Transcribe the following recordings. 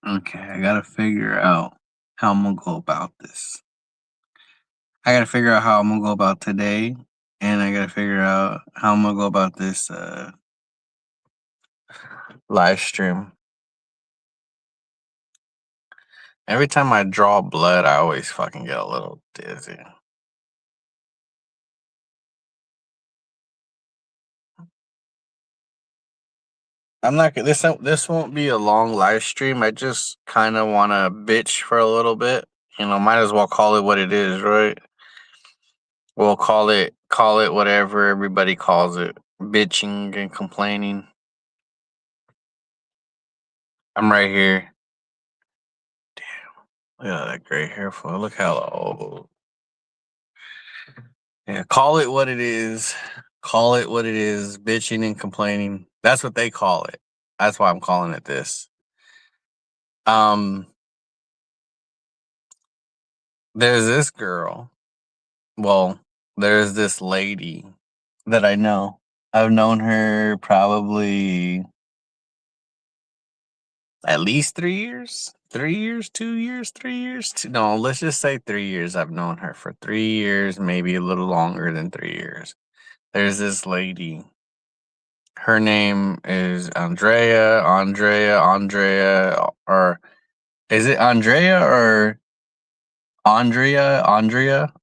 Okay, I gotta figure out how I'm gonna go about this. I gotta figure out how I'm gonna go about today, and I gotta figure out how I'm gonna go about this live stream. Every time I draw blood, I always fucking get a little dizzy. I'm not gonna. This won't be a long live stream. I just kind of want to bitch for a little bit. Might as well call it what it is, right? We'll call it whatever everybody calls it, bitching and complaining. I'm right here. Look at that gray hair flow. Look how old. Yeah, call it what it is. Call it what it is. Bitching and complaining. That's what they call it. That's why I'm calling it this. Um, there's this girl. Well, there's this lady that I know. I've known her probably at least 3 years. 3 years, 2 years, 3 years. No, let's just say 3 years. I've known her for 3 years, maybe a little longer than 3 years. There's this lady. Her name is Andrea, or is it Andrea or Andrea?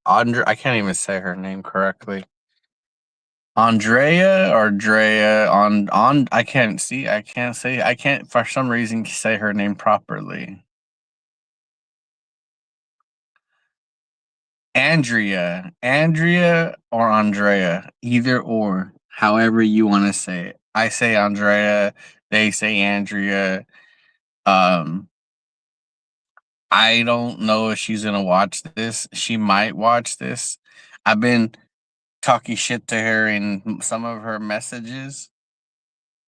I can't even say her name correctly. Andrea or Drea I can't see. I can't for some reason say her name properly. Andrea or Andrea, either or, however you want to say it. I say Andrea, they say Andrea. Um, I don't know if she's gonna watch this. She might watch this. I've been talking shit to her in some of her messages,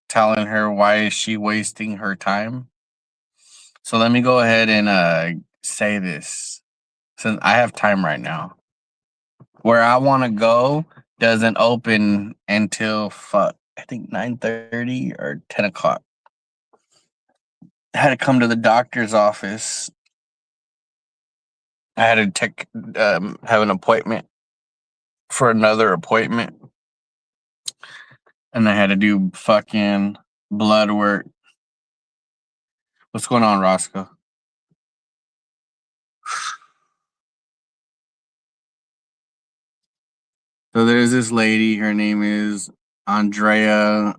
telling her why is she wasting her time. So let me go ahead and say this, since I have time right now. Where I want to go doesn't open until I think 9:30 or 10 o'clock. I had to come to the doctor's office. I had to have an appointment for another appointment, and I had to do fucking blood work. What's going on, Roscoe? So there's this lady. Her name is Andrea.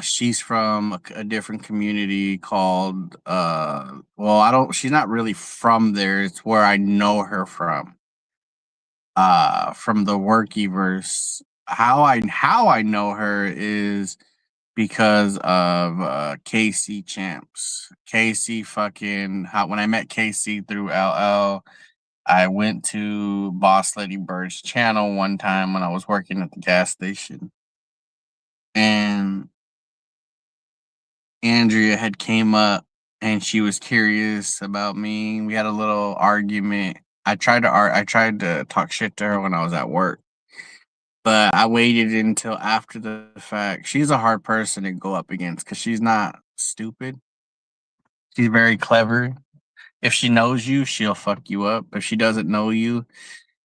She's from a different community called. Well, I don't. She's not really from there. It's where I know her from. From the Workyverse. How I know her is because of Casey Champs. Casey fucking when I met Casey through LL, I went to Boss Lady Bird's channel one time when I was working at the gas station. And Andrea had came up and she was curious about me. We had a little argument. I tried to talk shit to her when I was at work. But I waited until after the fact. She's a hard person to go up against because she's not stupid. She's very clever. If she knows you, she'll fuck you up. If she doesn't know you,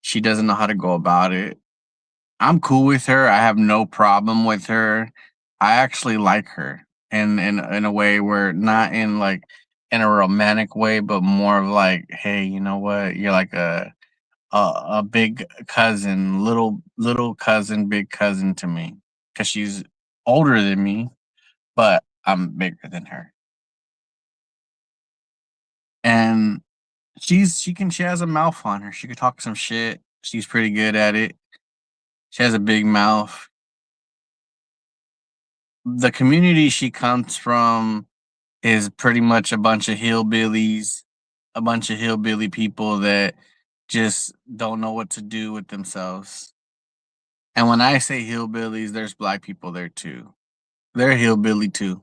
she doesn't know how to go about it. I'm cool with her. I have no problem with her. I actually like her in a way where not in like in a romantic way, but more of like, hey, you know what? You're like a big cousin, little cousin, big cousin to me, because she's older than me, but I'm bigger than her. And she has a mouth on her. She could talk some shit. She's pretty good at it. She has a big mouth. The community she comes from is pretty much a bunch of hillbillies, a bunch of hillbilly people that just don't know what to do with themselves. And when I say hillbillies, there's black people there too. They're hillbilly too.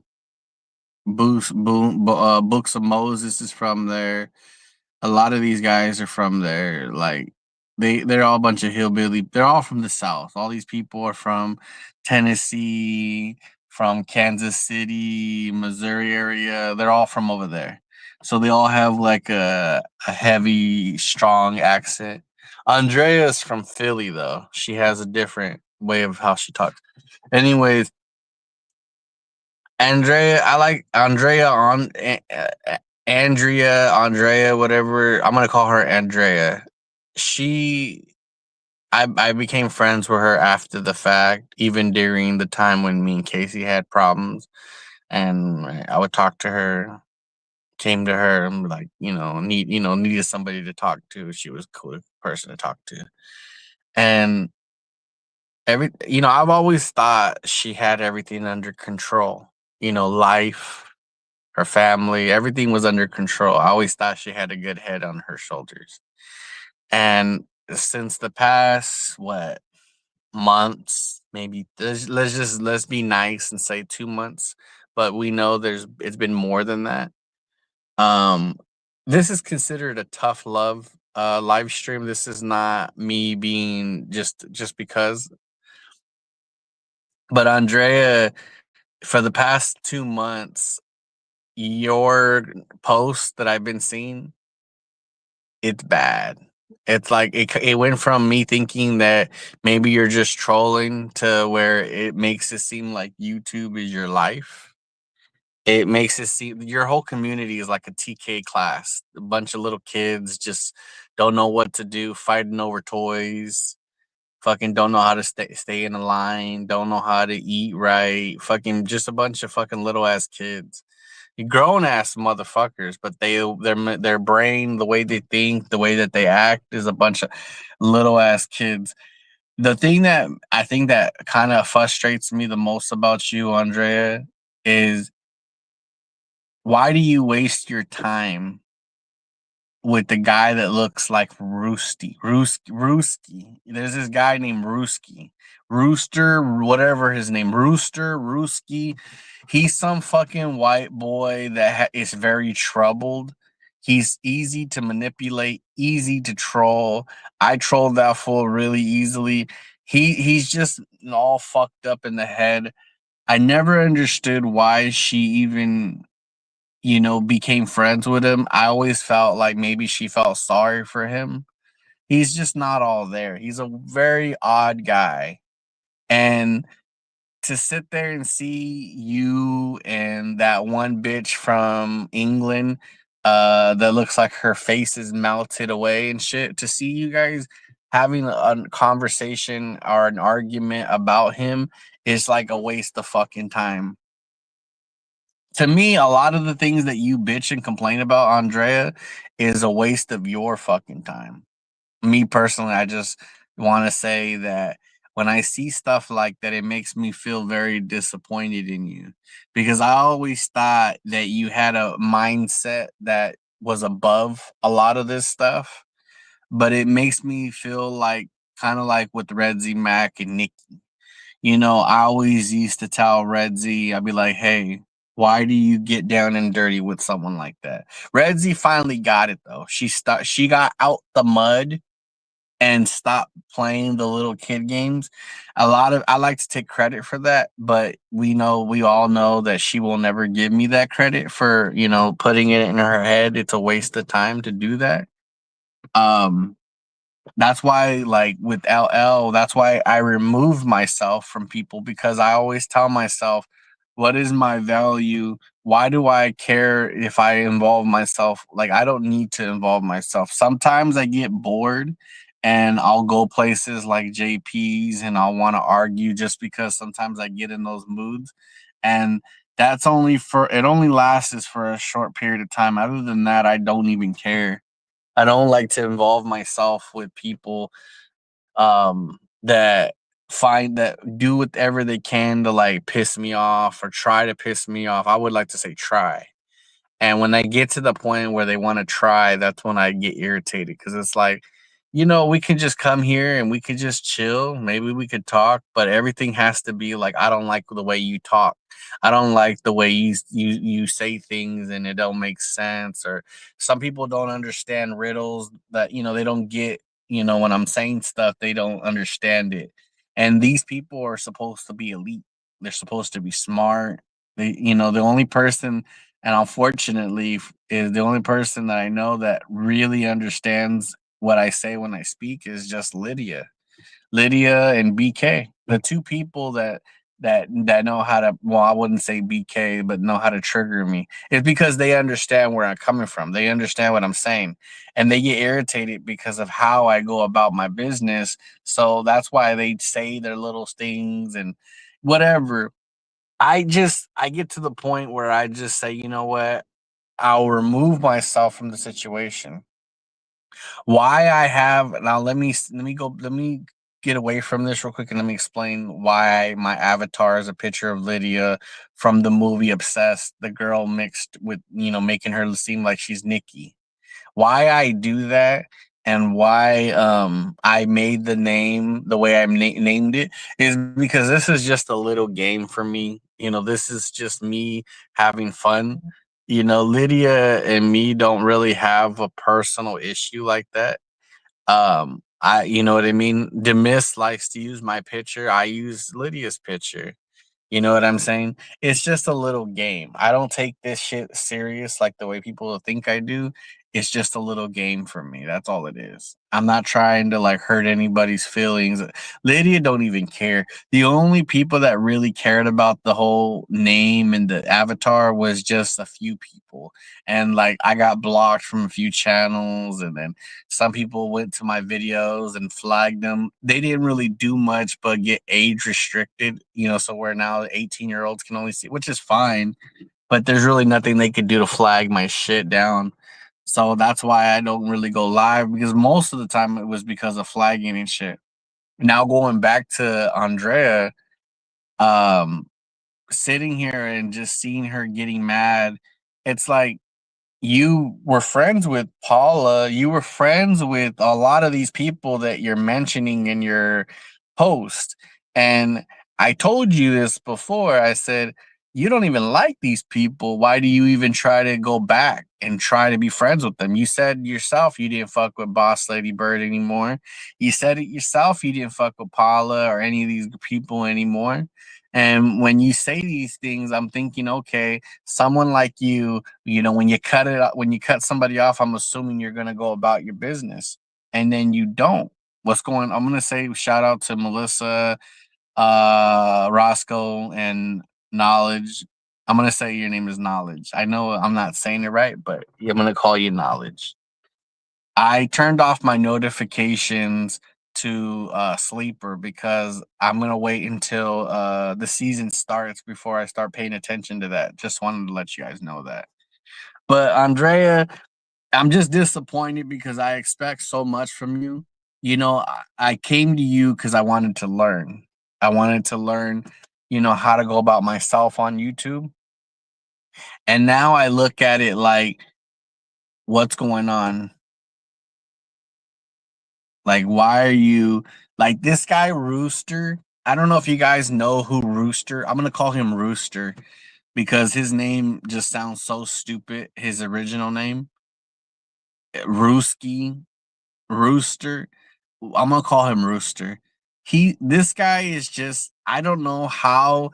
Books of Moses is from there. A lot of these guys are from there. Like they're all a bunch of hillbilly. They're all from the South. All these people are from Tennessee, from Kansas City, Missouri area. They're all from over there. So they all have like a heavy, strong accent. Andrea's from Philly though. She has a different way of how she talks. Anyways, Andrea, I like Andrea on Andrea, whatever. I'm gonna call her Andrea. She I became friends with her after the fact, even during the time when me and Casey had problems. And I would talk to her, came to her, and like, needed somebody to talk to. She was a cool person to talk to. And I've always thought she had everything under control. Life, her family, everything was under control. I always thought she had a good head on her shoulders. And since the past, what, months, maybe let's be nice and say 2 months, but we know it's been more than that. Um, this is considered a tough love live stream. This is not me being just because. But Andrea, for the past 2 months, your posts that I've been seeing, it's bad. It's like it went from me thinking that maybe you're just trolling to where it makes it seem like YouTube is your life. It makes it seem your whole community is like a TK class. A bunch of little kids just don't know what to do, fighting over toys. Fucking don't know how to stay in a line. Don't know how to eat right. Fucking just a bunch of fucking little ass kids, grown ass motherfuckers, but their brain, the way they think, the way that they act is a bunch of little ass kids. The thing that I think that kind of frustrates me the most about you, Andrea, is why do you waste your time with the guy that looks like Rooski. There's this guy named Rooster, whatever his name, Rooski. He's some fucking white boy that is very troubled. He's easy to manipulate, easy to troll. I trolled that fool really easily. He's just all fucked up in the head. I never understood why she even became friends with him. I always felt like maybe she felt sorry for him. He's just not all there. He's a very odd guy. And to sit there and see you and that one bitch from England that looks like her face is melted away and shit, to see you guys having a conversation or an argument about him is like a waste of fucking time. To me, a lot of the things that you bitch and complain about, Andrea, is a waste of your fucking time. Me personally, I just want to say that when I see stuff like that, it makes me feel very disappointed in you because I always thought that you had a mindset that was above a lot of this stuff, but it makes me feel like kind of like with Red Z Mac and Nikki. I always used to tell Red Z, I'd be like, hey, why do you get down and dirty with someone like that? Red Z finally got it though. She got out the mud and stopped playing the little kid games. I like to take credit for that, but we all know that she will never give me that credit for, putting it in her head. It's a waste of time to do that. Um that's why, like with LL, that's why I remove myself from people because I always tell myself, what is my value? Why do I care if I involve myself? Like, I don't need to involve myself. Sometimes I get bored and I'll go places like JP's and I'll want to argue just because sometimes I get in those moods. And it only lasts for a short period of time. Other than that, I don't even care. I don't like to involve myself with people that do whatever they can to like piss me off or try to piss me off. I would like to say try. And when they get to the point where they want to try, that's when I get irritated because it's like, we could just come here and we could just chill. Maybe we could talk, but everything has to be like, I don't like the way you talk. I don't like the way you say things and it don't make sense. Or some people don't understand riddles that, they don't get, when I'm saying stuff, they don't understand it. And these people are supposed to be elite. They're supposed to be smart. The only person, and unfortunately, is the only person that I know that really understands what I say when I speak is just Lydia. Lydia and BK, the two people that know how to, well, I wouldn't say BK, but know how to trigger me. It's because they understand where I'm coming from. They understand what I'm saying. And they get irritated because of how I go about my business. So that's why they say their little things and whatever. I get to the point where I just say, you know what? I'll remove myself from the situation. Why I have now let me get away from this real quick and let me explain why my avatar is a picture of Lydia from the movie Obsessed, the girl mixed with, making her seem like she's Nikki. Why I do that and why I made the name the way I named it is because this is just a little game for me. This is just me having fun. Lydia and me don't really have a personal issue like that. You know what I mean? Demis likes to use my picture. I use Lydia's picture. You know what I'm saying? It's just a little game. I don't take this shit serious like the way people think I do. It's just a little game for me. That's all it is. I'm not trying to like hurt anybody's feelings. Lydia don't even care. The only people that really cared about the whole name and the avatar was just a few people. And like I got blocked from a few channels, and then some people went to my videos and flagged them. They didn't really do much but get age restricted, so where now 18-year-olds can only see, which is fine, but there's really nothing they could do to flag my shit down. So that's why I don't really go live, because most of the time it was because of flagging and shit. Now going back to Andrea, um, sitting here and just seeing her getting mad, it's like you were friends with Paula, you were friends with a lot of these people that you're mentioning in your post. And I told you this before. I said, you don't even like these people. Why do you even try to go back and try to be friends with them? You said yourself you didn't fuck with Boss Lady Bird anymore. You said it yourself you didn't fuck with Paula or any of these people anymore. And when you say these things, I'm thinking, okay, someone like you, when you cut somebody off, I'm assuming you're gonna go about your business, and then you don't. I'm gonna say shout out to Melissa, Roscoe, and Knowledge. I'm gonna say your name is Knowledge. I know I'm not saying it right, but I'm gonna call you Knowledge. I turned off my notifications to Sleeper because I'm gonna wait until the season starts before I start paying attention to that. Just wanted to let you guys know that. But Andrea, I'm just disappointed because I expect so much from you. I came to you because I wanted to learn. I wanted to learn, how to go about myself on YouTube. And now I look at it like, what's going on? Like, why are you like this guy, Rooster? I don't know if you guys know who Rooster. I'm gonna call him Rooster because his name just sounds so stupid. His original name, Rooski, Rooster. I'm gonna call him Rooster. This guy is just, I don't know how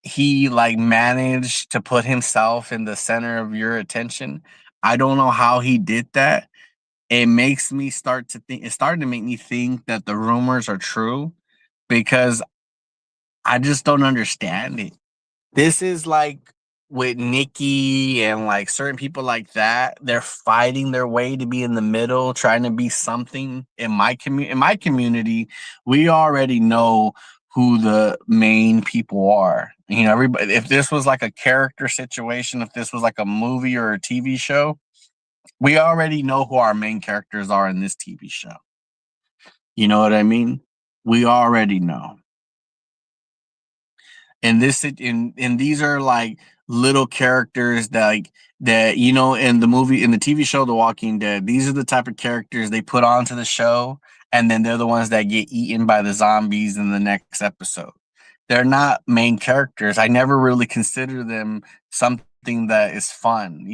he like managed to put himself in the center of your attention. I don't know how he did that. It makes me start to think, it started to make me think that the rumors are true because I just don't understand it. This is like with Nikki and like certain people like that, they're fighting their way to be in the middle, trying to be something in my community. We already know who the main people are. Everybody, if this was like a character situation, if this was like a movie or a TV show, we already know who our main characters are in this TV show. You know what I mean? We already know. And these are like little characters that in the movie, in the TV show The Walking Dead, these are the type of characters they put onto the show, and then they're the ones that get eaten by the zombies in the next episode. They're not main characters. I never really consider them something that is fun.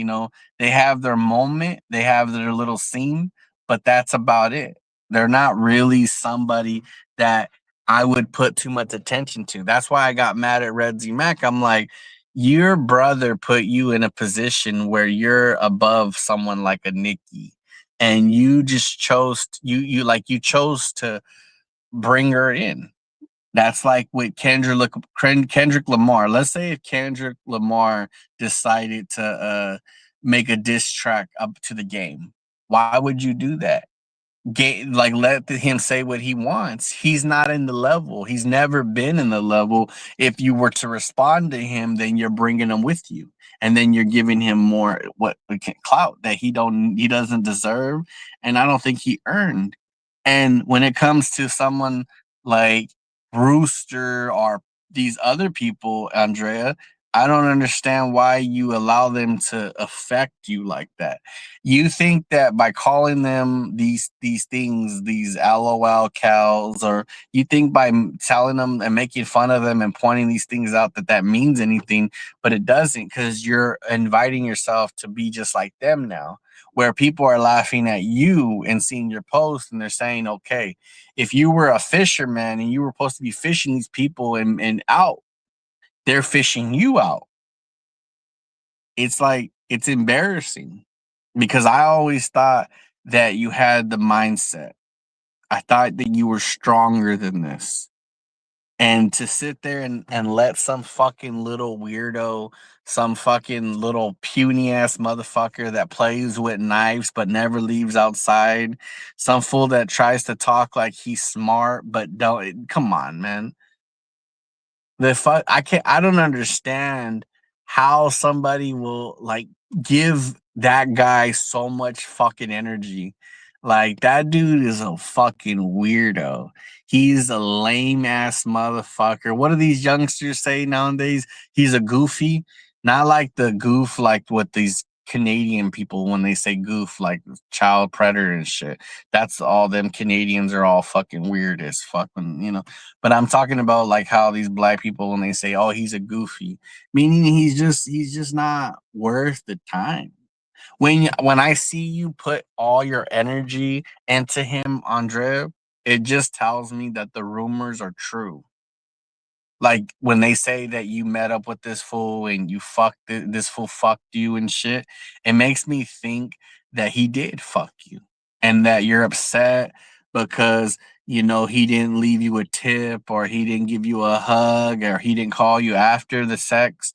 They have their moment, they have their little scene, but that's about it. They're not really somebody that I would put too much attention to. That's why I got mad at Red Z Mac. I'm like, your brother put you in a position where you're above someone like a Nikki, and you just chose you chose to bring her in. That's like with Kendrick Lamar. Let's say if Kendrick Lamar decided to make a diss track up to the game, why would you do that? Like let him say what he wants. He's not in the level. He's never been in the level. If you were to respond to him, then you're bringing him with you, and then you're giving him more clout that he doesn't deserve, and I don't think he earned. And when it comes to someone like Rooster or these other people, Andrea, I don't understand why you allow them to affect you like that. You think that by calling them these things, these LOL cows, or you think by telling them and making fun of them and pointing these things out that that means anything, but it doesn't, because you're inviting yourself to be just like them now, where people are laughing at you and seeing your post and they're saying, okay, if you were a fisherman and you were supposed to be fishing these people and out, they're fishing you out. It's like, it's embarrassing, because I always thought that you had the mindset. I thought that you were stronger than this. And to sit there and let some fucking little weirdo, some fucking little puny ass motherfucker that plays with knives but never leaves outside, some fool that tries to talk like he's smart but don't, come on, man. I don't understand how somebody will like give that guy so much fucking energy. Like that dude is a fucking weirdo. He's a lame ass motherfucker. What do these youngsters say nowadays? He's a goofy. Not like the goof like what these Canadian people when they say goof, like child predator and shit. That's all them Canadians are all fucking weird as fucking, but I'm talking about like how these black people when they say, "Oh, he's a goofy," meaning he's just not worth the time. When I see you put all your energy into him, Andrea, it just tells me that the rumors are true. Like when they say that you met up with this fool and you this fool fucked you and shit, it makes me think that he did fuck you and that you're upset because he didn't leave you a tip or he didn't give you a hug or he didn't call you after the sex.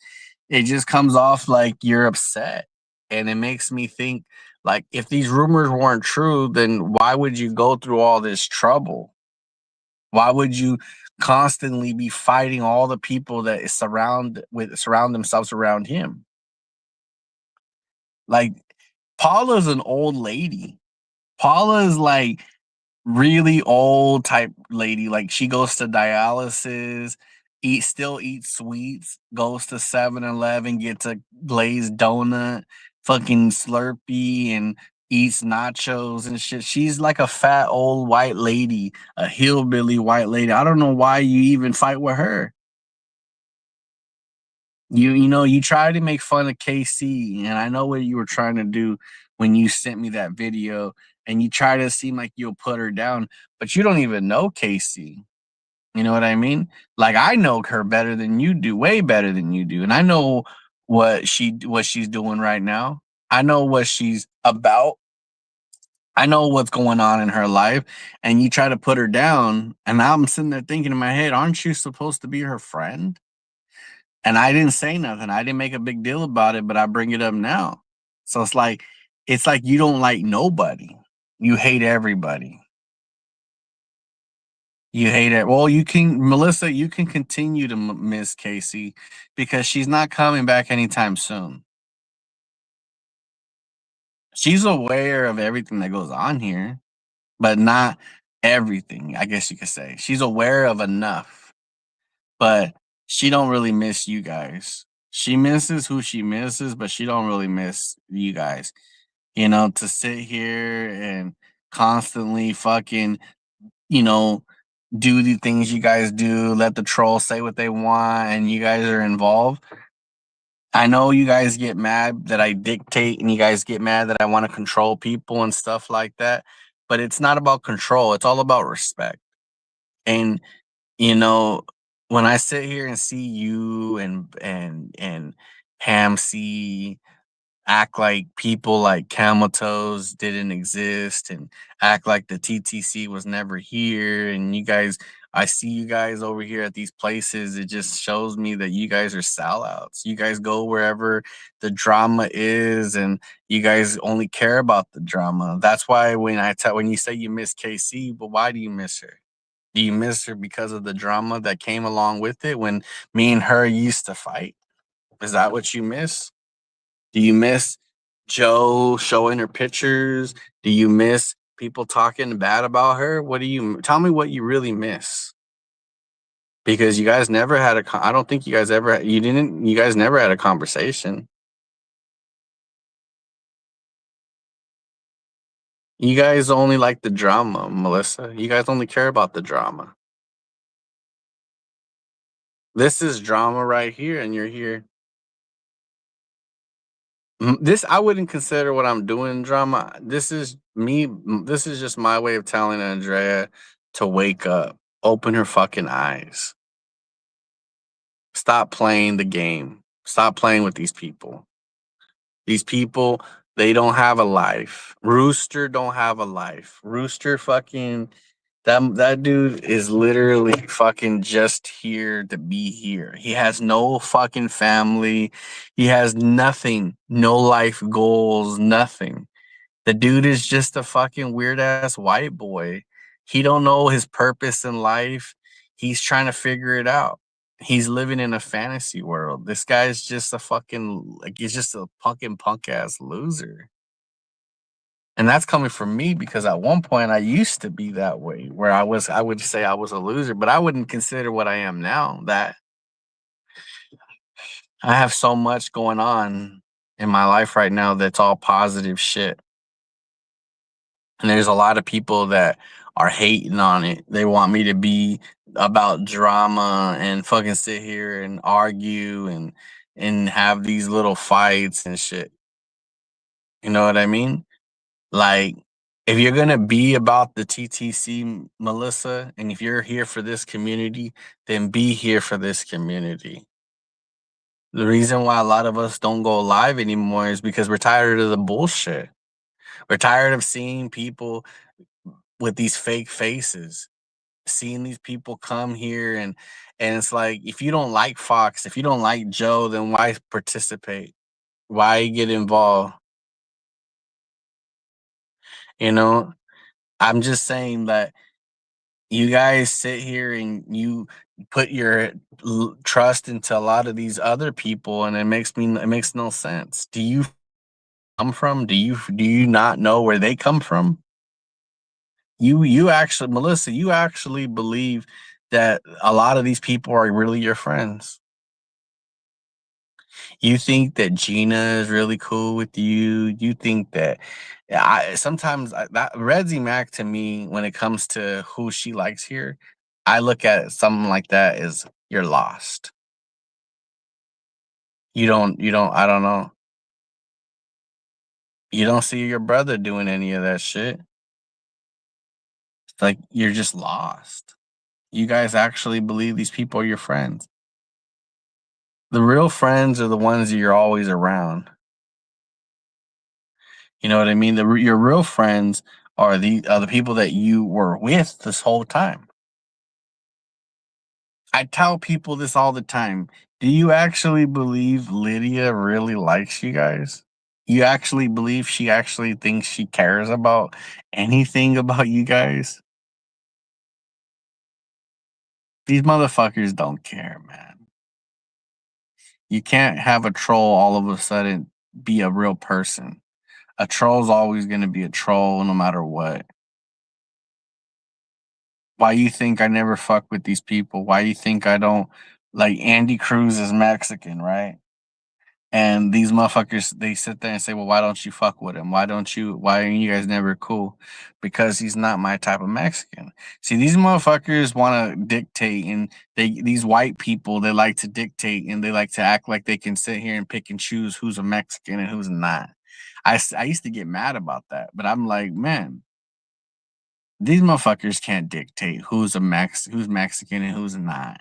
It just comes off like you're upset. And it makes me think like if these rumors weren't true, then why would you go through all this trouble? Why would you constantly be fighting all the people that surround themselves around him? Like Paula's an old lady. Paula is like really old type lady. Like she goes to dialysis, eats sweets, goes to 7-Eleven, gets a glazed donut, fucking Slurpee, and eats nachos and shit. She's like a fat old white lady, a hillbilly white lady. I don't know why you even fight with her. You try to make fun of KC, and I know what you were trying to do when you sent me that video, and you try to seem like you'll put her down, but you don't even know KC. You know what I mean? Like I know her better than you do, way better than you do, and I know what she's doing right now. I know what she's about. I know what's going on in her life, and you try to put her down, and I'm sitting there thinking in my head, aren't you supposed to be her friend? And I didn't say nothing. I didn't make a big deal about it, but I bring it up now. So it's like you don't like nobody. You hate everybody. You hate it. Well, Melissa, you can continue to miss Casey because she's not coming back anytime soon. She's aware of everything that goes on here, but not everything, I guess you could say. She's aware of enough, but she don't really miss you guys. She misses who she misses, but she don't really miss you guys. To sit here and constantly fucking, you know, do the things you guys do, let the trolls say what they want, and you guys are involved. I know you guys get mad that I dictate and you guys get mad that I want to control people and stuff like that, but it's not about control. It's all about respect. And You know, when I sit here and see you and Pam C act like people like Camel Toes didn't exist and act like the TTC was never here. And you guys, I see you guys over here at these places. It just shows me that you guys are sellouts. You guys go wherever the drama is, and you guys only care about the drama. That's why when you say you miss KC, but why do you miss her? Do you miss her because of the drama that came along with it when me and her used to fight? Is that what you miss? Do you miss Joe showing her pictures? Do you miss people talking bad about her? What do you tell me what you really miss? Because you guys never had I don't think you guys never had a conversation. You guys only like the drama, Melissa. You guys only care about the drama. This is drama right here, and you're here. This I wouldn't consider what I'm doing drama. This is just my way of telling Andrea to wake up, open her fucking eyes. Stop playing the game. Stop playing with these people. These people, they don't have a life. Rooster don't have a life. Rooster fucking that dude is literally fucking just here to be here. He has no fucking family. He has nothing. No life goals, nothing. The dude is just a fucking weird ass white boy. He don't know his purpose in life. He's trying to figure it out. He's living in a fantasy world. This guy's just a fucking like he's just a fucking punk ass loser. And that's coming from me because at one point I used to be that way where I would say I was a loser, but I wouldn't consider what I am now that I have so much going on in my life right now that's all positive shit. And there's a lot of people that are hating on it. They want me to be about drama and fucking sit here and argue and have these little fights and shit. You know what I mean? Like if you're going to be about the TTC, Melissa, and if you're here for this community, then be here for this community. The reason why a lot of us don't go live anymore is because we're tired of the bullshit. We're tired of seeing people with these fake faces, seeing these people come here and it's like if you don't like Fox, if you don't like Joe, then why participate? Why get involved? You know, I'm just saying that you guys sit here and you put your trust into a lot of these other people and it makes no sense. Do you come from? Do you not know where they come from? You actually, Melissa, you actually believe that a lot of these people are really your friends. You think that Gina is really cool with you. You think that that Redzy Mac to me, when it comes to who she likes here, I look at something like that as you're lost. I don't know. You don't see your brother doing any of that shit. It's like you're just lost. You guys actually believe these people are your friends. The real friends are the ones that you're always around. You know what I mean? Your real friends are the people that you were with this whole time. I tell people this all the time. Do you actually believe Lydia really likes you guys? You actually believe she actually thinks she cares about anything about you guys? These motherfuckers don't care, man. You can't have a troll all of a sudden be a real person. A troll's always going to be a troll no matter what. Why you think I never fuck with these people? Why you think I don't like Andy Cruz is Mexican, right? And these motherfuckers, they sit there and say, "Well, why don't you fuck with him? Why are you guys never cool?" Because he's not my type of Mexican. See, these motherfuckers want to dictate, and these white people, they like to dictate, and they like to act like they can sit here and pick and choose who's a Mexican and who's not. I used to get mad about that, but I'm like, man, These motherfuckers can't dictate who's Mexican and who's not.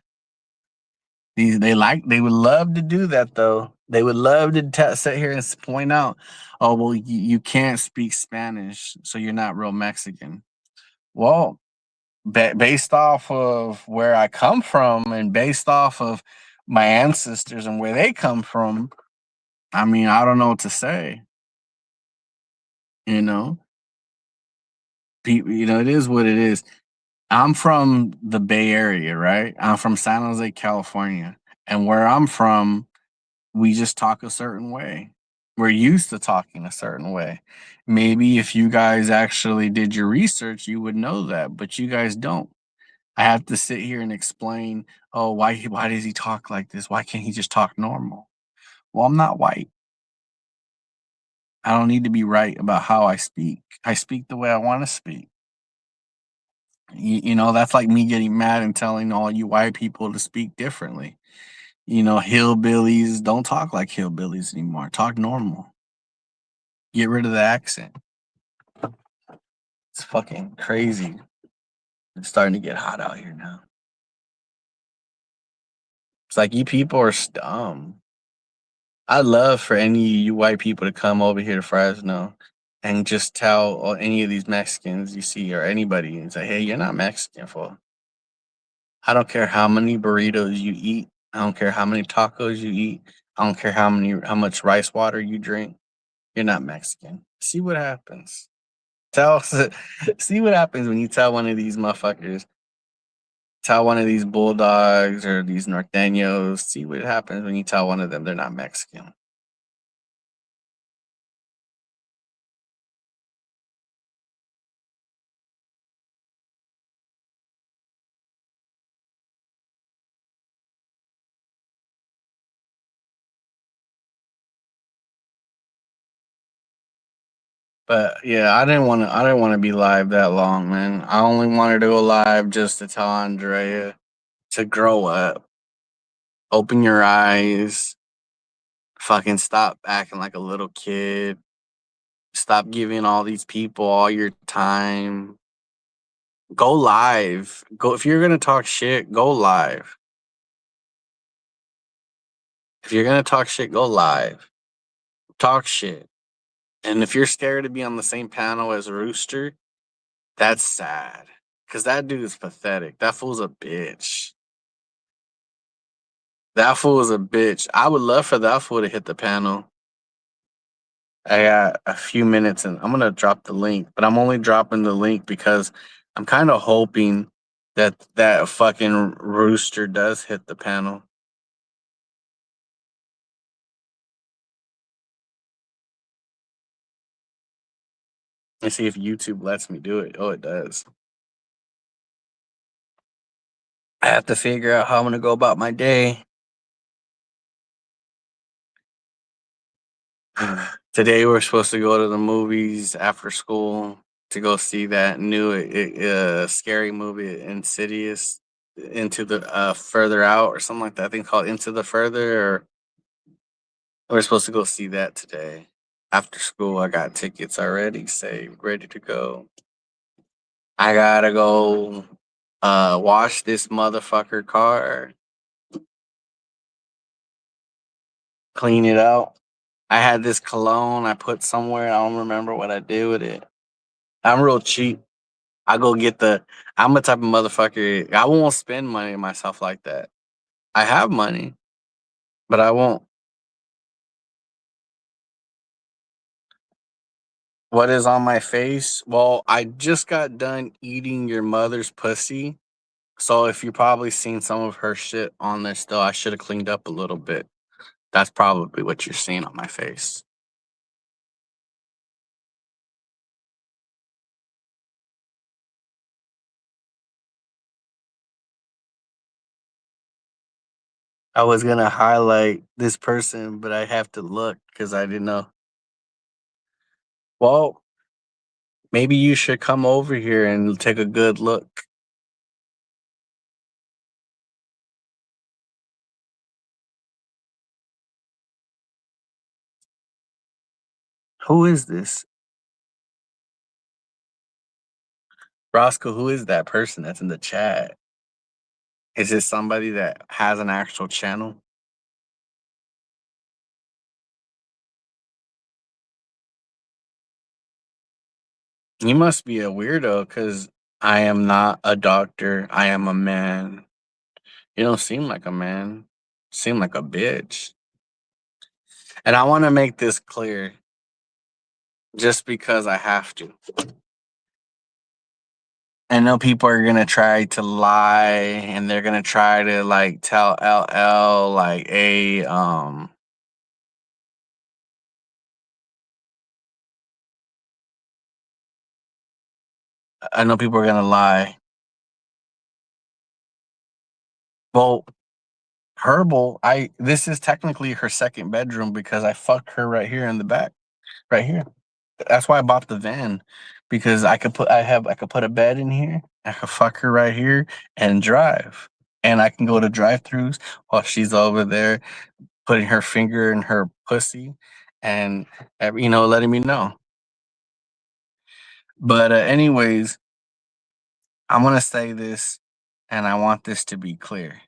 They would love to do that though. They would love to sit here and point out, oh well, you can't speak Spanish, so you're not real Mexican. Well, based off of where I come from and based off of my ancestors and where they come from, I mean, I don't know what to say. You know, it is what it is. I'm from the Bay Area, right? I'm from San Jose, California, and where I'm from, we just talk a certain way. We're used to talking a certain way. Maybe if you guys actually did your research, you would know that, but you guys don't. I have to sit here and explain, oh, why does he talk like this? Why can't he just talk normal? Well, I'm not white. I don't need to be right about how I speak. I speak the way I want to speak. That's like me getting mad and telling all you white people to speak differently. Hillbillies don't talk like hillbillies anymore. Talk normal. Get rid of the accent. It's fucking crazy. It's starting to get hot out here now. It's like you people are dumb. I'd love for any of you white people to come over here to Fresno and just tell any of these Mexicans you see or anybody and say, hey, you're not Mexican, fool. I don't care how many burritos you eat. I don't care how many tacos you eat. I don't care how much rice water you drink. You're not Mexican. See what happens. See what happens when you tell one of these motherfuckers, tell one of these bulldogs or these norteños. See what happens when you tell one of them they're not Mexican. But yeah, I didn't want to be live that long, man. I only wanted to go live just to tell Andrea to grow up, open your eyes, fucking stop acting like a little kid, stop giving all these people all your time. Go live. Go if you're gonna talk shit, go live. If you're gonna talk shit, go live. Talk shit. And if you're scared to be on the same panel as Rooster, that's sad. Cause that dude is pathetic. That fool's a bitch. That fool is a bitch. I would love for that fool to hit the panel. I got a few minutes and I'm gonna drop the link, but I'm only dropping the link because I'm kind of hoping that fucking Rooster does hit the panel. Let's see if YouTube lets me do it. Oh, it does. I have to figure out how I'm gonna go about my day. Today we're supposed to go to the movies after school to go see that new scary movie Insidious into the further out or something like that. I think called Into the Further or we're supposed to go see that today. After school I got tickets already saved, ready to go. I gotta go wash this motherfucker car, clean it out. I had this cologne I put somewhere. I don't remember what I did with it. I'm real cheap. I go get the. I'm the type of motherfucker. I won't spend money on myself like that. I have money, but I won't. What is on my face? Well, I just got done eating your mother's pussy. So if you probably seen some of her shit on there still, I should have cleaned up a little bit. That's probably what you're seeing on my face. I was gonna highlight this person, but I have to look because I didn't know. Well, maybe you should come over here and take a good look. Who is this? Roscoe, who is that person that's in the chat? Is it somebody that has an actual channel? You must be a weirdo because I am not a doctor. I am a man. You don't seem like a man. You seem like a bitch. And I want to make this clear just because I have to. I know people are gonna try to lie and they're gonna try to like tell LL like, hey, I know people are gonna lie. Well, Herbal, I this is technically her second bedroom because I fucked her right here in the back, right here. That's why I bought the van because I could put a bed in here. I could fuck her right here and drive, and I can go to drive-throughs while she's over there putting her finger in her pussy, and letting me know. But anyways, I'm gonna say this, and I want this to be clear.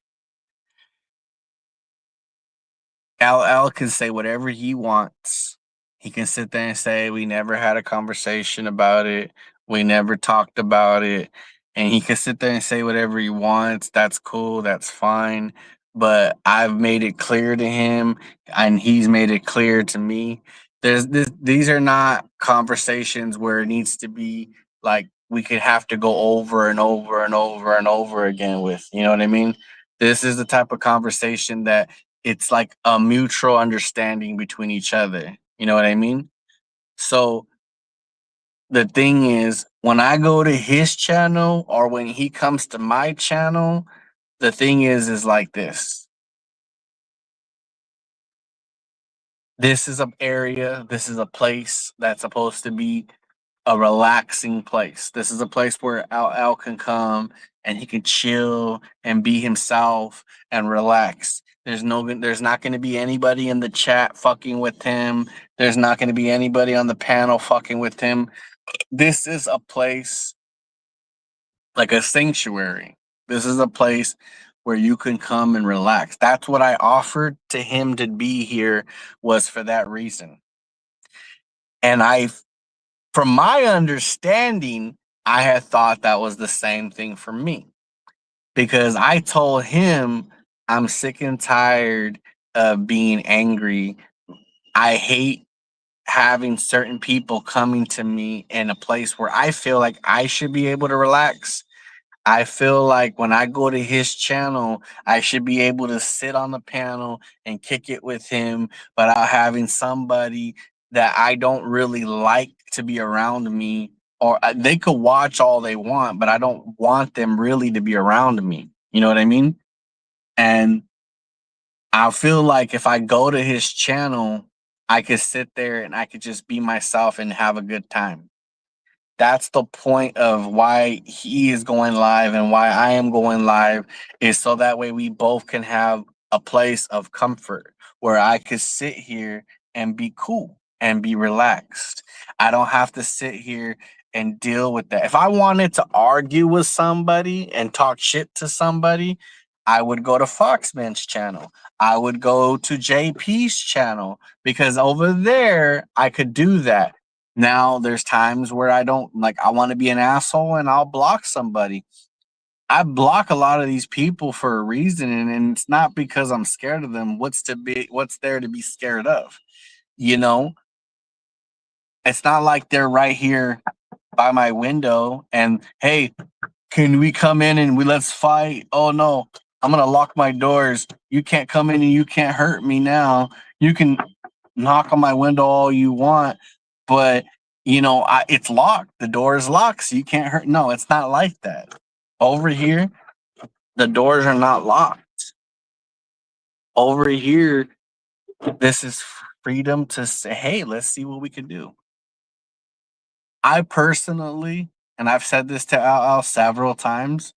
LL can say whatever he wants. He can sit there and say, we never had a conversation about it. We never talked about it. And he can sit there and say whatever he wants. That's cool. That's fine. But I've made it clear to him and he's made it clear to me. These are not conversations where it needs to be like we could have to go over and over and over and over again with. You know what I mean? This is the type of conversation that it's like a mutual understanding between each other. You know what I mean? So the thing is, when I go to his channel or when he comes to my channel, the thing is like this. This is an area, this is a place that's supposed to be a relaxing place. This is a place where Al can come and he can chill and be himself and relax. There's not going to be anybody in the chat fucking with him. There's not going to be anybody on the panel fucking with him. This is a place like a sanctuary. This is a place where you can come and relax. That's what I offered to him to be here was for that reason. And from my understanding, I had thought that was the same thing for me because I told him I'm sick and tired of being angry. I hate having certain people coming to me in a place where I feel like I should be able to relax. I feel like when I go to his channel, I should be able to sit on the panel and kick it with him without having somebody that I don't really like to be around me. Or they could watch all they want, but I don't want them really to be around me. You know what I mean? And I feel like if I go to his channel, I could sit there and I could just be myself and have a good time. That's the point of why he is going live and why I am going live is so that way we both can have a place of comfort where I could sit here and be cool and be relaxed. I don't have to sit here and deal with that. If I wanted to argue with somebody and talk shit to somebody, I would go to Foxman's channel. I would go to JP's channel because over there I could do that. Now there's times where I don't like I want to be an asshole and I'll block somebody. I block a lot of these people for a reason and it's not because I'm scared of them. What's there to be scared of? You know, it's not like they're right here by my window and hey, can we come in and let's fight? Oh no, I'm gonna lock my doors. You can't come in and you can't hurt me now. You can knock on my window all you want, but it's locked. The door is locked, so you can't hurt. No, it's not like that. Over here, the doors are not locked. Over here, this is freedom to say, hey, let's see what we can do. I personally, and I've said this to Al several times,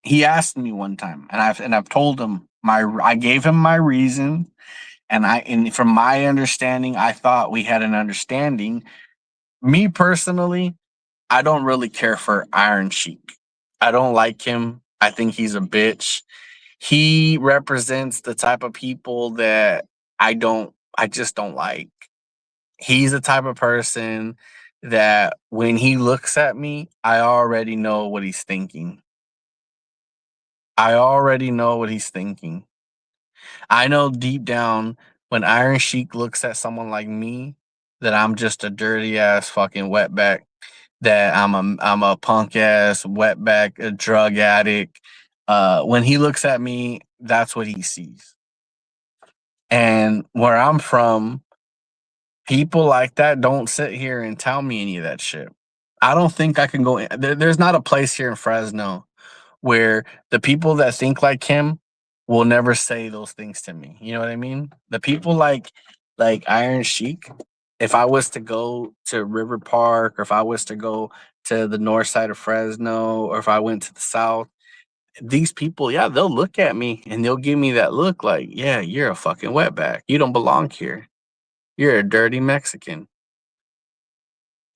he asked me one time, and I've told him I gave him my reason, and from my understanding, I thought we had an understanding. Me personally, I don't really care for Iron Sheik. I don't like him. I think he's a bitch. He represents the type of people that I just don't like. He's the type of person that when he looks at me, I already know what he's thinking. I already know what he's thinking. I know deep down when Iron Sheik looks at someone like me that I'm just a dirty ass fucking wetback, that I'm a punk ass wetback, a drug addict. When he looks at me, that's what he sees. And where I'm from, people like that don't sit here and tell me any of that shit. I don't think I can go in. There's not a place here in Fresno where the people that think like him will never say those things to me. You know what I mean? The people like Iron Sheik, if I was to go to River Park or if I was to go to the north side of Fresno or if I went to the south, these people, yeah, they'll look at me and they'll give me that look like, yeah, you're a fucking wetback. You don't belong here. You're a dirty Mexican.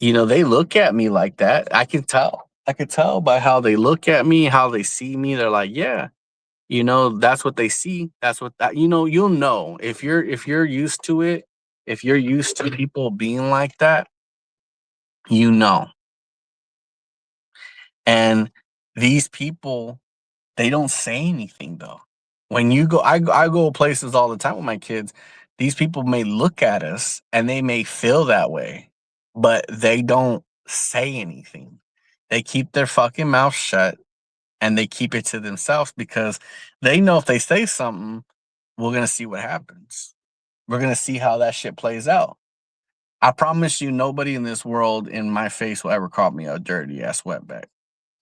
You know, they look at me like that. I can tell. I could tell by how they look at me, how they see me. They're like, yeah, that's what they see. That's what that, you'll know if you're used to it, if you're used to people being like that, you know. And these people, they don't say anything though. When you go, I go places all the time with my kids. These people may look at us and they may feel that way, but they don't say anything. They keep their fucking mouth shut and they keep it to themselves because they know if they say something, we're gonna see what happens. We're gonna see how that shit plays out. I promise you, nobody in this world in my face will ever call me a dirty ass wetback.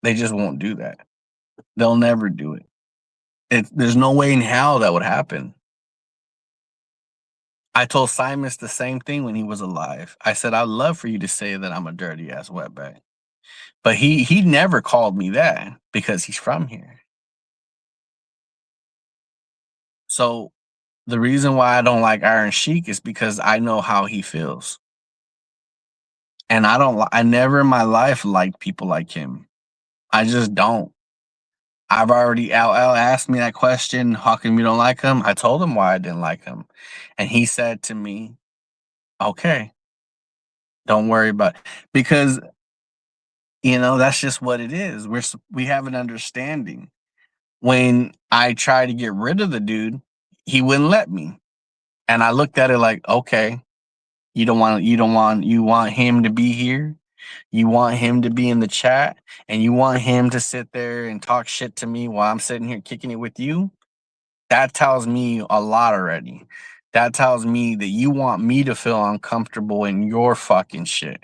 They just won't do that. They'll never do it. There's no way in hell that would happen. I told Simus the same thing when he was alive. I said, I'd love for you to say that I'm a dirty ass wetback. But he never called me that because he's from here. So the reason why I don't like Iron Sheik is because I know how he feels. And I never in my life liked people like him. I just don't. Al asked me that question, how come you don't like him? I told him why I didn't like him. And he said to me, okay, don't worry about it. Because, that's just what it is. We have an understanding. When I tried to get rid of the dude, he wouldn't let me. And I looked at it like, okay, you want him to be here? You want him to be in the chat and you want him to sit there and talk shit to me while I'm sitting here kicking it with you? That tells me a lot already. That tells me that you want me to feel uncomfortable in your fucking shit.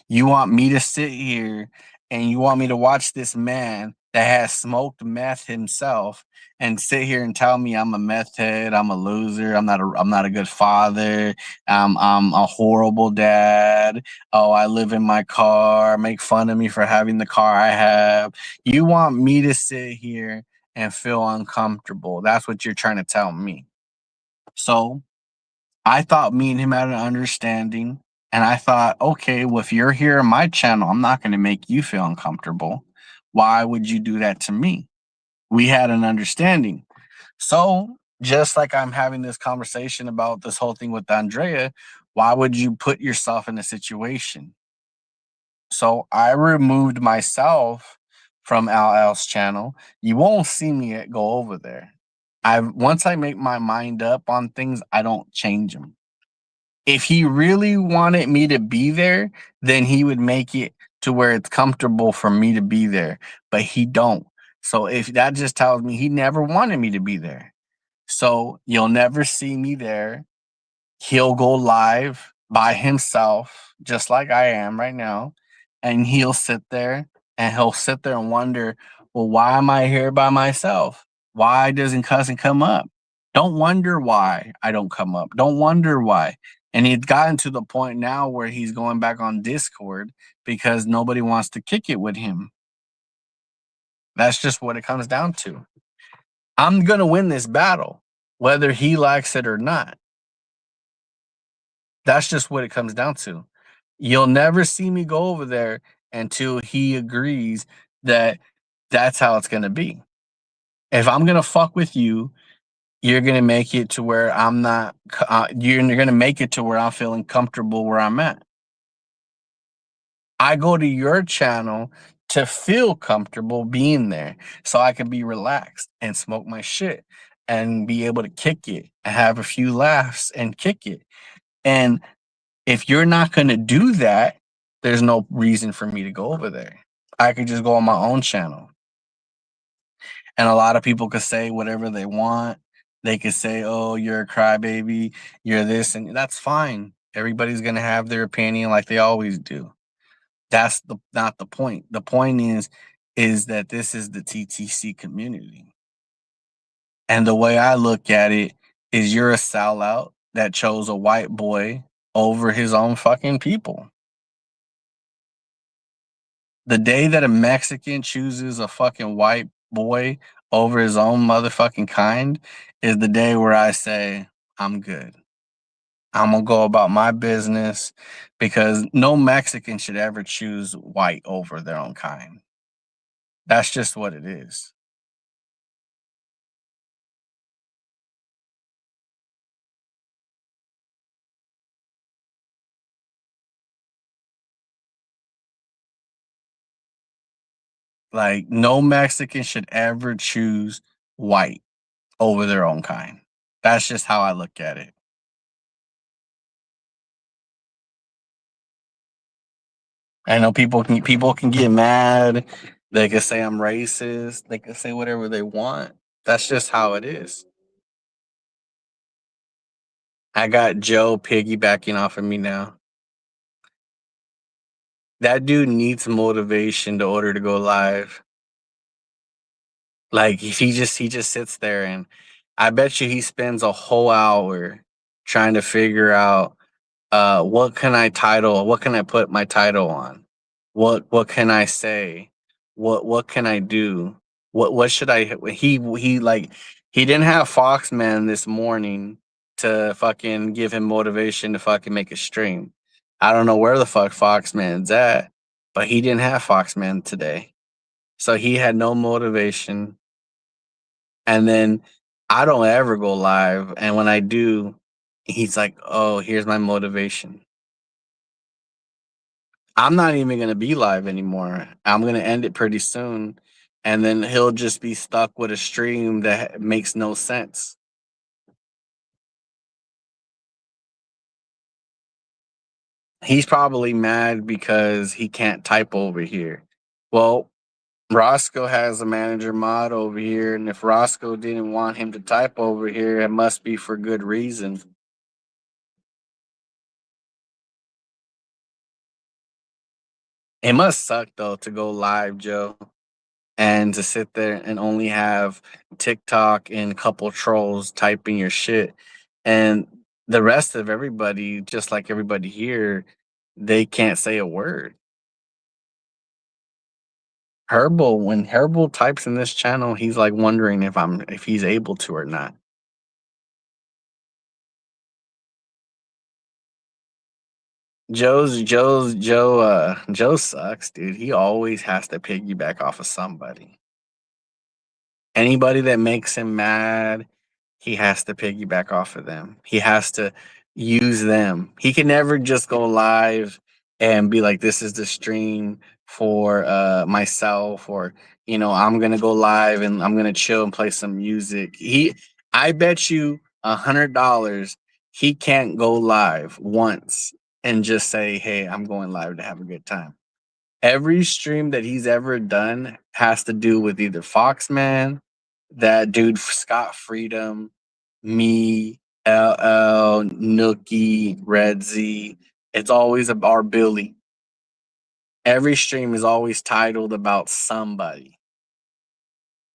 You want me to sit here and you want me to watch this man that has smoked meth himself and sit here and tell me I'm a meth head, I'm a loser, I'm not a good father, I'm a horrible dad. Oh, I live in my car, make fun of me for having the car I have. You want me to sit here and feel uncomfortable. That's what you're trying to tell me. So I thought me and him had an understanding. And I thought, okay, well, if you're here on my channel, I'm not going to make you feel uncomfortable. Why would you do that to me? We had an understanding. So, just like I'm having this conversation about this whole thing with Andrea, why would you put yourself in a situation? So, I removed myself from Al's channel. You won't see me go over there. Once I make my mind up on things, I don't change them. If he really wanted me to be there, then he would make it to where it's comfortable for me to be there, but he don't. So if that just tells me he never wanted me to be there. So you'll never see me there. He'll go live by himself, just like I am right now, and he'll sit there and wonder, well, why am I here by myself? Why doesn't cousin come up? Don't wonder why I don't come up. Don't wonder why. And he's gotten to the point now where he's going back on Discord because nobody wants to kick it with him. That's just what it comes down to. I'm going to win this battle, whether he likes it or not. That's just what it comes down to. You'll never see me go over there until he agrees that that's how it's gonna be. If I'm gonna fuck with you, you're gonna make it to where I'm not. You're gonna make it to where I'm feeling comfortable where I'm at. I go to your channel to feel comfortable being there, so I can be relaxed and smoke my shit and be able to kick it and have a few laughs and kick it. And if you're not gonna do that, there's no reason for me to go over there. I could just go on my own channel. And a lot of people could say whatever they want. They could say, "Oh, you're a crybaby, you're this," and that's fine. Everybody's gonna have their opinion like they always do. That's not the point. The point is that this is the TTC community. And the way I look at it is you're a sellout that chose a white boy over his own fucking people. The day that a Mexican chooses a fucking white boy over his own motherfucking kind is the day where I say, I'm good. I'm gonna go about my business because no Mexican should ever choose white over their own kind. That's just what it is. Like, no Mexican should ever choose white over their own kind. That's just how I look at it. I know people can get mad. They can say I'm racist. They can say whatever they want. That's just how it is. I got Joe piggybacking off of me now. That dude needs motivation to order to go live. Like if he just sits there and I bet you he spends a whole hour trying to figure out what can I put my title on? What can I say? What can I do? What should I he like he didn't have Foxman this morning to fucking give him motivation to fucking make a stream. I don't know where the fuck Foxman's at, but he didn't have Foxman today. So he had no motivation. And then I don't ever go live. And when I do, he's like, oh, here's my motivation. I'm not even gonna be live anymore. I'm gonna end it pretty soon, and then he'll just be stuck with a stream that makes no sense. He's probably mad because he can't type over here. Well, Roscoe has a manager mod over here, and if Roscoe didn't want him to type over here, it must be for good reason. It must suck though to go live, Joe, and to sit there and only have TikTok and a couple trolls typing your shit. And the rest of everybody, just like everybody here, they can't say a word. Herbal, when Herbal types in this channel, he's like wondering if he's able to or not. Joe sucks, dude. He always has to piggyback off of somebody. Anybody that makes him mad, he has to piggyback off of them. He has to use them. He can never just go live and be like, "This is the stream for myself," or "I'm gonna go live and I'm gonna chill and play some music." I bet you $100 he can't go live once and just say, "Hey, I'm going live to have a good time." Every stream that he's ever done has to do with either Foxman, that dude Scott Freedom, me, LL, Nookie, Red Z. It's always about Billy. Every stream is always titled about somebody.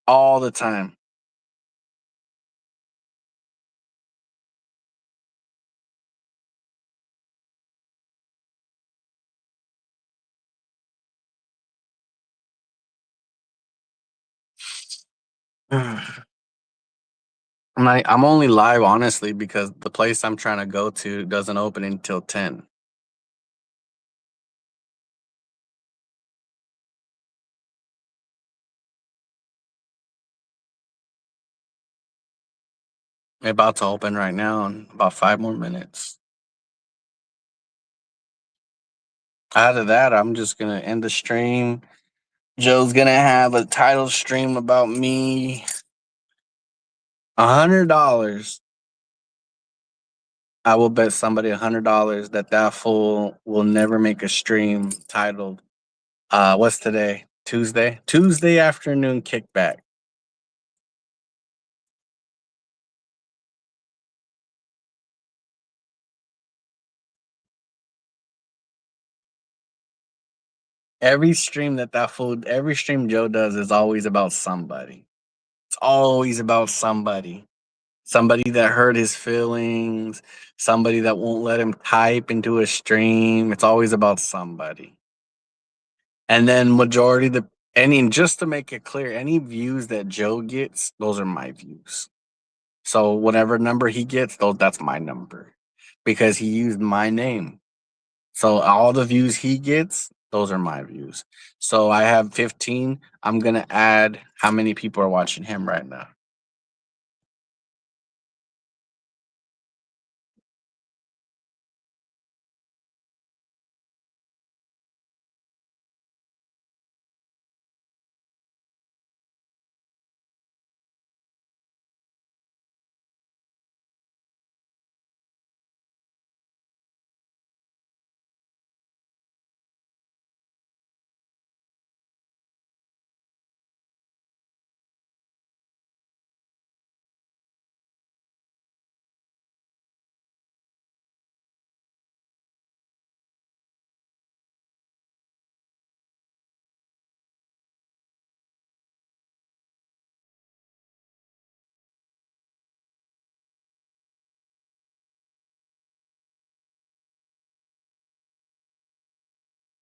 All the time. I'm only live honestly because the place I'm trying to go to doesn't open until 10. About to open right now in about 5 more minutes. Out of that, I'm just gonna end the stream. Joe's gonna have a title stream about me. $100. I will bet somebody $100 that that fool will never make a stream titled what's today? Tuesday? Tuesday afternoon kickback. Every stream Joe does is always about somebody. It's always about somebody. Somebody that hurt his feelings, somebody that won't let him type into a stream. It's always about somebody. And then majority of the any just to make it clear, any views that Joe gets, those are my views. So whatever number he gets, that's my number. Because he used my name. So all the views he gets, those are my views. So I have 15. I'm gonna add how many people are watching him right now.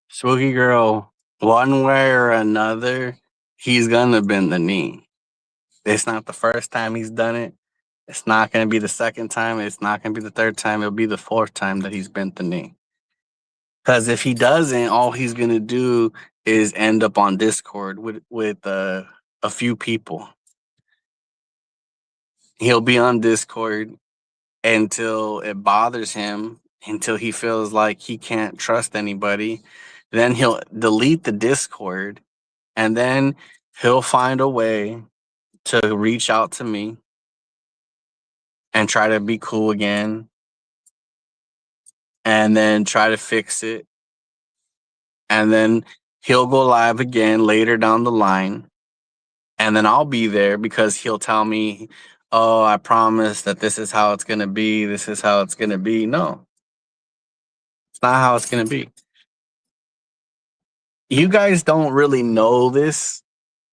Spooky Girl, one way or another, he's gonna bend the knee. It's not the first time he's done it. It's not gonna be the second time. It's not gonna be the third time. It'll be the fourth time that he's bent the knee. Because if he doesn't, all he's gonna do is end up on Discord with a few people. He'll be on Discord until it bothers him, until he feels like he can't trust anybody. Then he'll delete the Discord, and then he'll find a way to reach out to me and try to be cool again, and then try to fix it. And then he'll go live again later down the line. And then I'll be there because he'll tell me, oh, I promise that this is how it's going to be. This is how it's going to be. No, it's not how it's going to be. You guys don't really know this,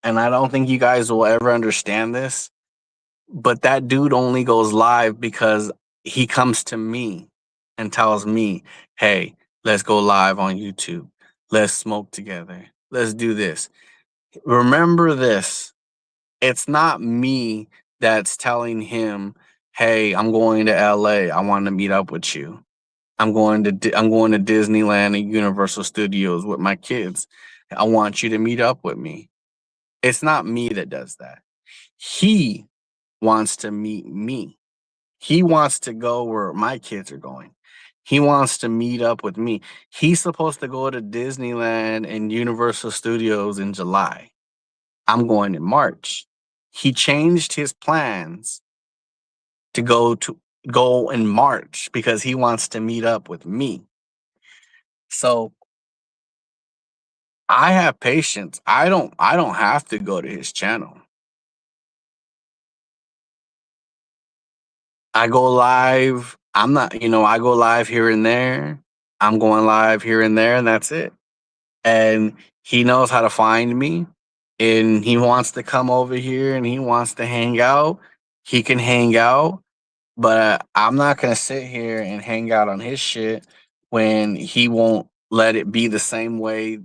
and I don't think you guys will ever understand this. But that dude only goes live because he comes to me and tells me, hey, let's go live on YouTube. Let's smoke together. Let's do this. Remember this. It's not me that's telling him, hey, I'm going to LA. I want to meet up with you. I'm going to Disneyland and Universal Studios with my kids. I want you to meet up with me. It's not me that does that. He wants to meet me. He wants to go where my kids are going. He wants to meet up with me. He's supposed to go to Disneyland and Universal Studios in July. I'm going in March. He changed his plans to go in March because he wants to meet up with me. So I have patience. I don't have to go to his channel. I go live. I'm not, I go live here and there. I'm going live here and there, and that's it. And he knows how to find me. And he wants to come over here and he wants to hang out. He can hang out, but I'm not gonna sit here and hang out on his shit when he won't let it be the same way.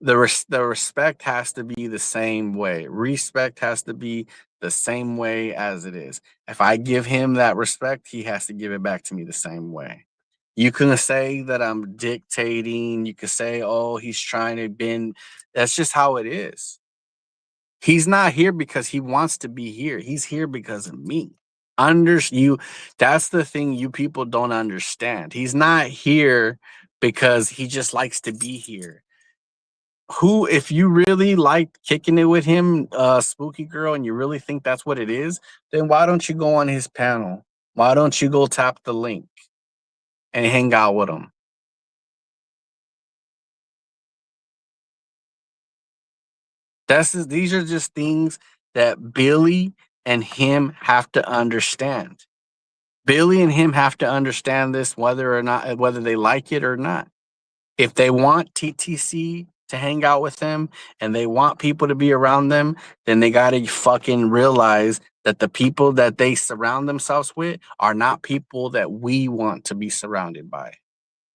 The respect has to be the same way. Respect has to be the same way as it is. If I give him that respect, he has to give it back to me the same way. You can say that I'm dictating. You can say, oh, he's trying to bend. That's just how it is. He's not here because he wants to be here. He's here because of me. Under you That's the thing you people don't understand. He's not here because he just likes to be here. Who If you really like kicking it with him, Spooky Girl, and you really think that's what it is, then why don't you go on his panel? Why don't you go tap the link and hang out with him? These are just things that Billy and him have to understand. Billy and him have to understand this whether they like it or not. If they want TTC to hang out with them and they want people to be around them, then they got to fucking realize that the people that they surround themselves with are not people that we want to be surrounded by.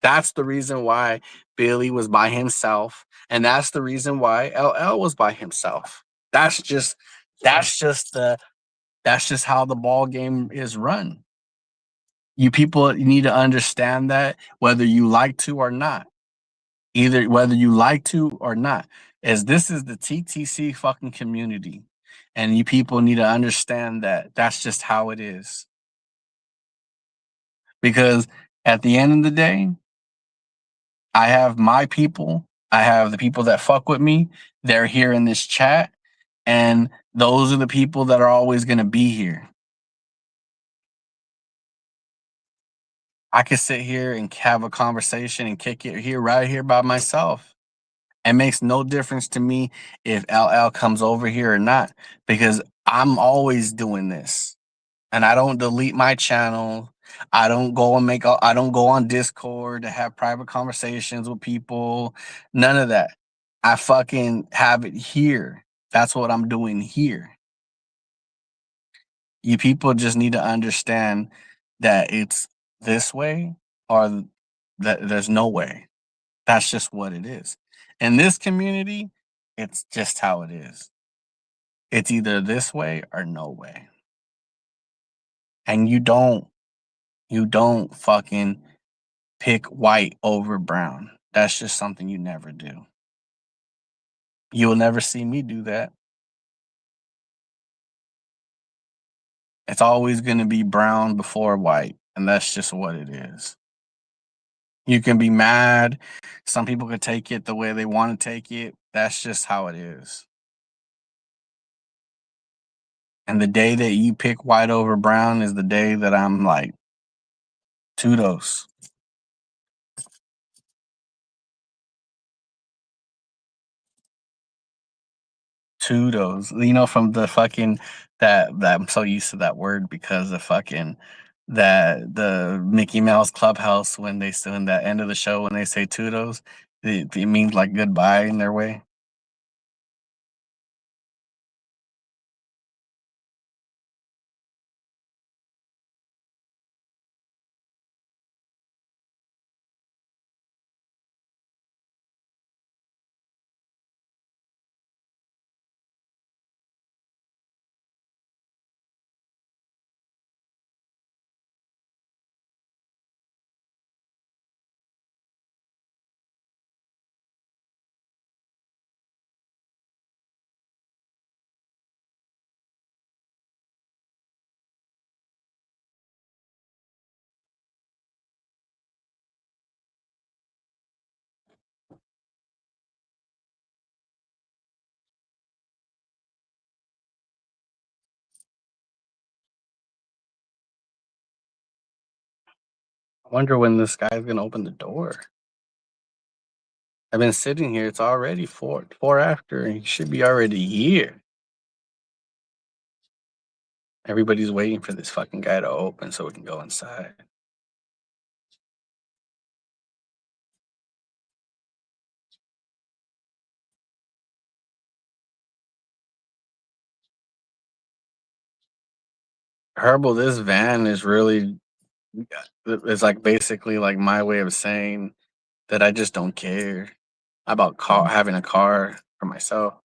That's the reason why Billy was by himself, and that's the reason why LL was by himself. That's just that's just the that's just how the ball game is run. You people need to understand that whether you like to or not. Either whether you like to or not, as this is the TTC fucking community, and you people need to understand that that's just how it is. Because at the end of the day, I have my people, I have the people that fuck with me, they're here in this chat, and those are the people that are always going to be here. I could sit here and have a conversation and kick it here right here by myself. It makes no difference to me if LL comes over here or not, because I'm always doing this. And I don't delete my channel. I don't go on Discord to have private conversations with people. None of that. I fucking have it here. That's what I'm doing here. You people just need to understand that it's this way or that there's no way. That's just what it is. In this community, it's just how it is. It's either this way or no way. And you don't fucking pick white over brown. That's just something you never do. You'll never see me do that. It's always going to be brown before white, and that's just what it is. You can be mad. Some people can take it the way they want to take it. That's just how it is. And the day that you pick white over brown is the day that I'm like, Tudos. Tudos. From the fucking that I'm so used to that word because of fucking that the Mickey Mouse Clubhouse when they in that end of the show when they say Tudos, it means like goodbye in their way. I wonder when this guy's gonna open the door. I've been sitting here. It's already four after, and he should be already here. Everybody's waiting for this fucking guy to open so we can go inside. Herbal, this van is really it's like basically like my way of saying that I just don't care about having a car for myself.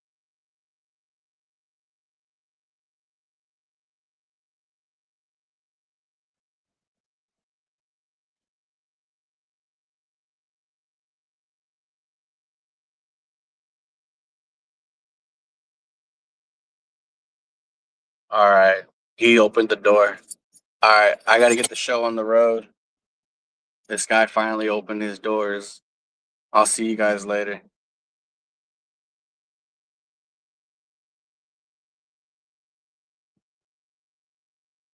All right. He opened the door. All right, I got to get the show on the road. This guy finally opened his doors. I'll see you guys later.